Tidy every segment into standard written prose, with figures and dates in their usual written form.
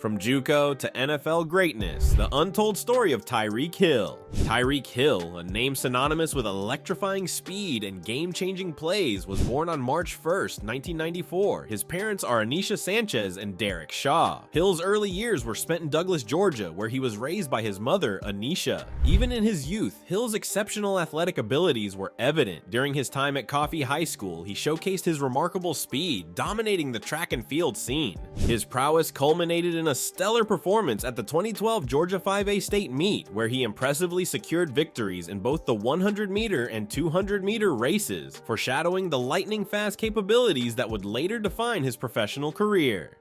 From JUCO to NFL greatness, the untold story of Tyreek Hill. Tyreek Hill, a name synonymous with electrifying speed and game-changing plays, was born on March 1st, 1994. His parents are Anisha Sanchez and Derek Shaw. Hill's early years were spent in Douglas, Georgia, where he was raised by his mother, Anisha. Even in his youth, Hill's exceptional athletic abilities were evident. During his time at Coffee High School, he showcased his remarkable speed, dominating the track and field scene. His prowess culminated in a stellar performance at the 2012 Georgia 5A state meet, where he impressively secured victories in both the 100-meter and 200-meter races, foreshadowing the lightning-fast capabilities that would later define his professional career.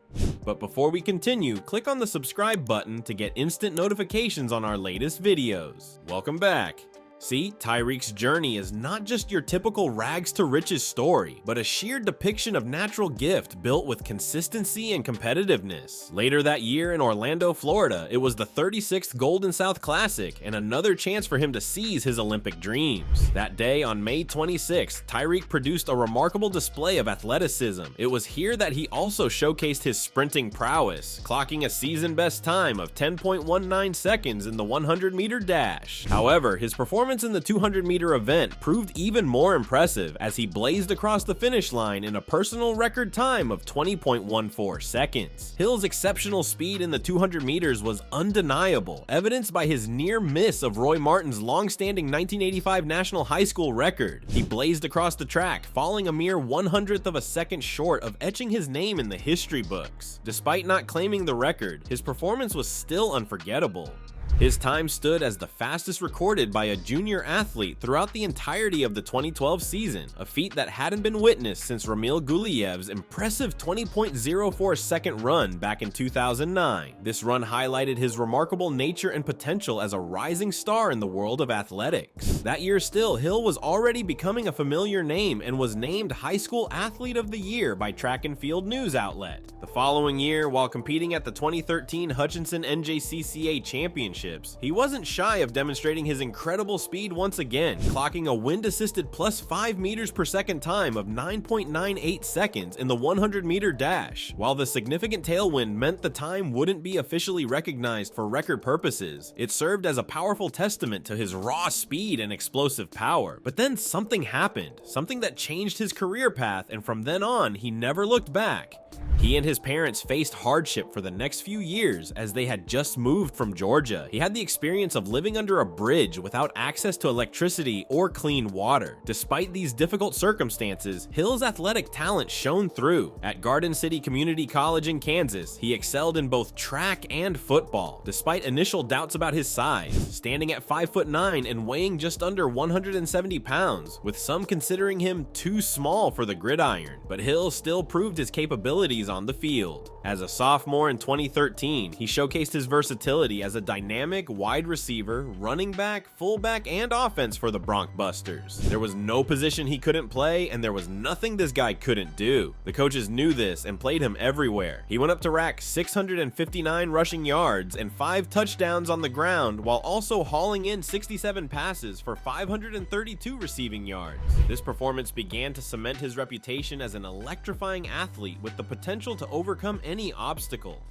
But before we continue, click on the subscribe button to get instant notifications on our latest videos. Welcome back. See, Tyreek's journey is not just your typical rags to riches story, but a sheer depiction of natural gift built with consistency and competitiveness. Later that year in Orlando, Florida, it was the 36th Golden South Classic and another chance for him to seize his Olympic dreams. That day, on May 26th, Tyreek produced a remarkable display of athleticism. It was here that he also showcased his sprinting prowess, clocking a season-best time of 10.19 seconds in the 100-meter dash. However, his performance in the 200-meter event proved even more impressive as he blazed across the finish line in a personal record time of 20.14 seconds. Hill's exceptional speed in the 200 meters was undeniable, evidenced by his near miss of Roy Martin's long-standing 1985 national high school record. He blazed across the track, falling a mere 1/100th of a second short of etching his name in the history books. Despite not claiming the record, his performance was still unforgettable. His time stood as the fastest recorded by a junior athlete throughout the entirety of the 2012 season, a feat that hadn't been witnessed since Ramil Guliyev's impressive 20.04 second run back in 2009. This run highlighted his remarkable nature and potential as a rising star in the world of athletics. That year still, Hill was already becoming a familiar name and was named High School Athlete of the Year by Track and Field news outlet. The following year, while competing at the 2013 Hutchinson NJCCA Championship, he wasn't shy of demonstrating his incredible speed once again, clocking a wind-assisted plus 5 meters per second time of 9.98 seconds in the 100-meter dash. While the significant tailwind meant the time wouldn't be officially recognized for record purposes, it served as a powerful testament to his raw speed and explosive power. But then something happened, something that changed his career path, and from then on, he never looked back. He and his parents faced hardship for the next few years as they had just moved from Georgia. He had the experience of living under a bridge without access to electricity or clean water. Despite these difficult circumstances, Hill's athletic talent shone through. At Garden City Community College in Kansas, he excelled in both track and football, despite initial doubts about his size, standing at 5'9" and weighing just under 170 pounds, with some considering him too small for the gridiron. But Hill still proved his capabilities on the field. As a sophomore in 2013, he showcased his versatility as a dynamic wide receiver, running back, fullback, and offense for the Broncbusters. There was no position he couldn't play, and there was nothing this guy couldn't do. The coaches knew this and played him everywhere. He went up to rack 659 rushing yards and 5 touchdowns on the ground, while also hauling in 67 passes for 532 receiving yards. This performance began to cement his reputation as an electrifying athlete with the potential to overcome any obstacle.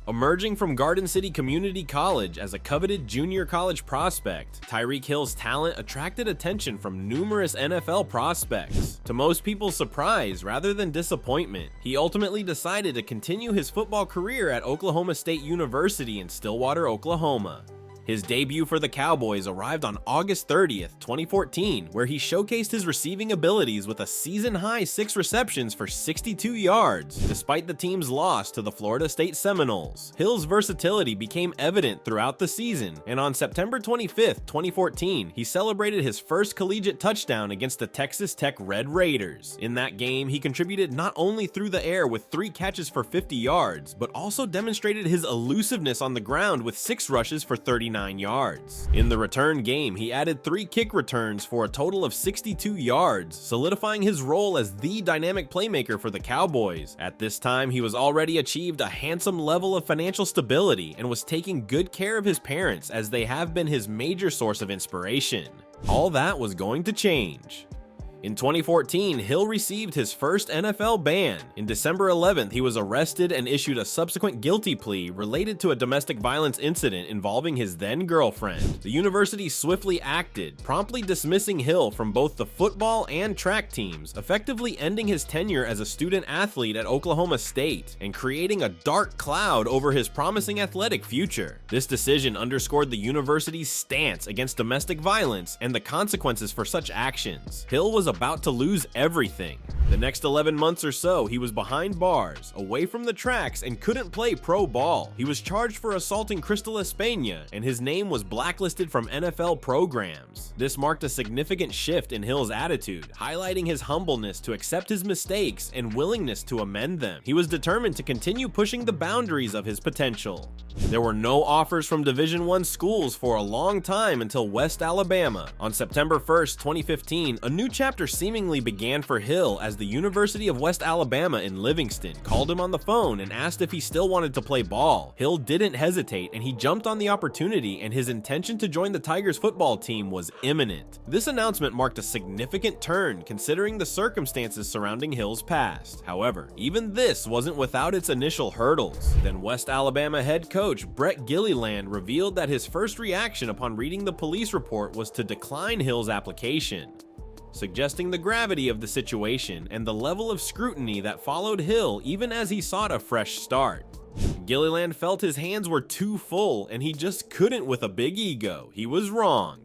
Emerging from Garden City Community College as a coveted junior college prospect, Tyreek Hill's talent attracted attention from numerous NFL prospects. To most people's surprise rather than disappointment, he ultimately decided to continue his football career at Oklahoma State University in Stillwater, Oklahoma. His debut for the Cowboys arrived on August 30th, 2014, where he showcased his receiving abilities with a season-high 6 receptions for 62 yards, despite the team's loss to the Florida State Seminoles. Hill's versatility became evident throughout the season, and on September 25th, 2014, he celebrated his first collegiate touchdown against the Texas Tech Red Raiders. In that game, he contributed not only through the air with 3 catches for 50 yards, but also demonstrated his elusiveness on the ground with 6 rushes for 39 yards. In the return game, he added 3 kick returns for a total of 62 yards, solidifying his role as the dynamic playmaker for the Cowboys. At this time, he was already achieved a handsome level of financial stability and was taking good care of his parents, as they have been his major source of inspiration. All that was going to change. In 2014, Hill received his first NFL ban. In December 11th, he was arrested and issued a subsequent guilty plea related to a domestic violence incident involving his then-girlfriend. The university swiftly acted, promptly dismissing Hill from both the football and track teams, effectively ending his tenure as a student-athlete at Oklahoma State and creating a dark cloud over his promising athletic future. This decision underscored the university's stance against domestic violence and the consequences for such actions. Hill was about to lose everything. The next 11 months or so, he was behind bars, away from the tracks, and couldn't play pro ball. He was charged for assaulting Crystal Espana, and his name was blacklisted from NFL programs. This marked a significant shift in Hill's attitude, highlighting his humbleness to accept his mistakes and willingness to amend them. He was determined to continue pushing the boundaries of his potential. There were no offers from Division I schools for a long time until West Alabama. On September 1st, 2015, a new chapter seemingly began for Hill as the University of West Alabama in Livingston called him on the phone and asked if he still wanted to play ball. Hill didn't hesitate and he jumped on the opportunity, and his intention to join the Tigers football team was imminent. This announcement marked a significant turn considering the circumstances surrounding Hill's past. However, even this wasn't without its initial hurdles. Then West Alabama head coach Brett Gilliland revealed that his first reaction upon reading the police report was to decline Hill's application, suggesting the gravity of the situation and the level of scrutiny that followed Hill even as he sought a fresh start. Gilliland felt his hands were too full and he just couldn't with a big ego. He was wrong.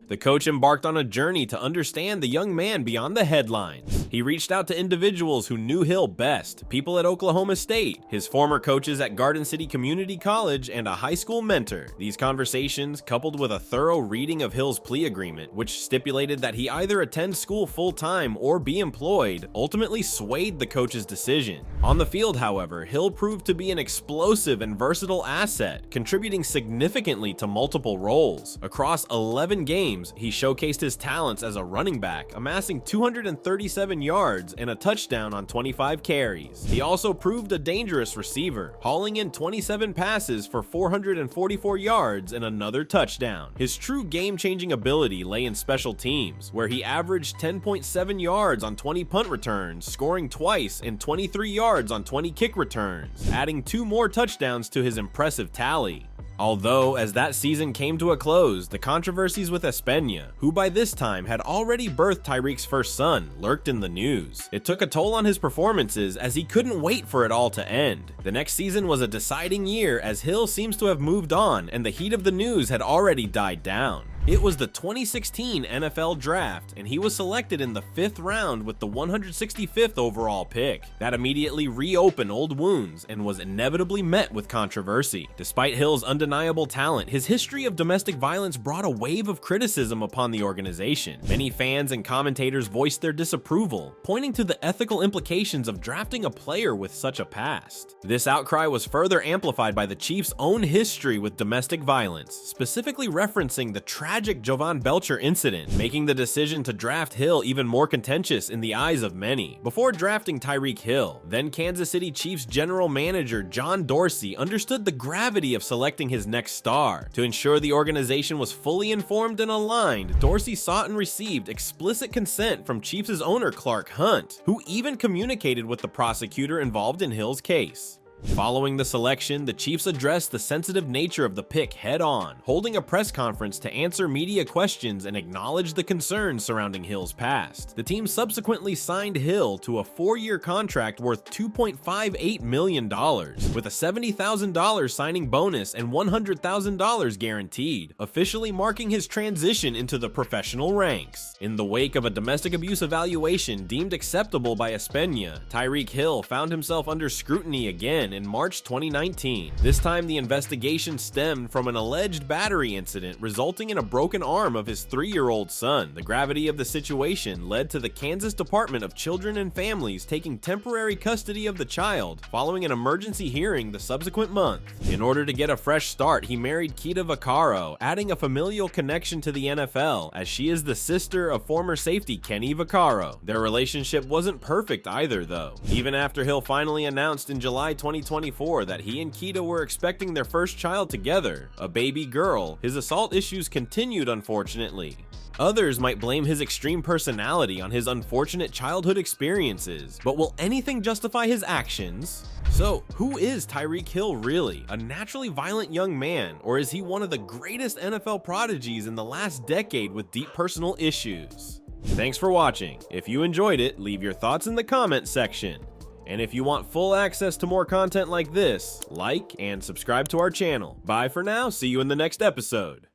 The coach embarked on a journey to understand the young man beyond the headlines. He reached out to individuals who knew Hill best, people at Oklahoma State, his former coaches at Garden City Community College, and a high school mentor. These conversations, coupled with a thorough reading of Hill's plea agreement, which stipulated that he either attend school full-time or be employed, ultimately swayed the coach's decision. On the field, however, Hill proved to be an explosive and versatile asset, contributing significantly to multiple roles. Across 11 games, he showcased his talents as a running back, amassing 237 yards and a touchdown on 25 carries. He also proved a dangerous receiver, hauling in 27 passes for 444 yards and another touchdown. His true game-changing ability lay in special teams, where he averaged 10.7 yards on 20 punt returns, scoring twice, and 23 yards on 20 kick returns, adding 2 more touchdowns to his impressive tally. Although, as that season came to a close, the controversies with Espana, who by this time had already birthed Tyreek's first son, lurked in the news. It took a toll on his performances as he couldn't wait for it all to end. The next season was a deciding year as Hill seems to have moved on and the heat of the news had already died down. It was the 2016 NFL Draft, and he was selected in the 5th round with the 165th overall pick. That immediately reopened old wounds and was inevitably met with controversy. Despite Hill's undeniable talent, his history of domestic violence brought a wave of criticism upon the organization. Many fans and commentators voiced their disapproval, pointing to the ethical implications of drafting a player with such a past. This outcry was further amplified by the Chiefs' own history with domestic violence, specifically referencing the tragic Jovan Belcher incident, making the decision to draft Hill even more contentious in the eyes of many. Before drafting Tyreek Hill, then Kansas City Chiefs general manager John Dorsey understood the gravity of selecting his next star. To ensure the organization was fully informed and aligned, Dorsey sought and received explicit consent from Chiefs' owner Clark Hunt, who even communicated with the prosecutor involved in Hill's case. Following the selection, the Chiefs addressed the sensitive nature of the pick head-on, holding a press conference to answer media questions and acknowledge the concerns surrounding Hill's past. The team subsequently signed Hill to a 4-year contract worth $2.58 million, with a $70,000 signing bonus and $100,000 guaranteed, officially marking his transition into the professional ranks. In the wake of a domestic abuse evaluation deemed acceptable by Espana, Tyreek Hill found himself under scrutiny again in March 2019. This time, the investigation stemmed from an alleged battery incident resulting in a broken arm of his 3-year-old son. The gravity of the situation led to the Kansas Department of Children and Families taking temporary custody of the child following an emergency hearing the subsequent month. In order to get a fresh start, he married Kita Vaccaro, adding a familial connection to the NFL, as she is the sister of former safety Kenny Vaccaro. Their relationship wasn't perfect either, though. Even after Hill finally announced in July 2020 2024 that he and Keita were expecting their first child together, a baby girl, his assault issues continued unfortunately. Others might blame his extreme personality on his unfortunate childhood experiences, but will anything justify his actions? So, who is Tyreek Hill really? A naturally violent young man, or is he one of the greatest NFL prodigies in the last decade with deep personal issues? Thanks for watching. If you enjoyed it, leave your thoughts in the comment section. And if you want full access to more content like this, like and subscribe to our channel. Bye for now, see you in the next episode.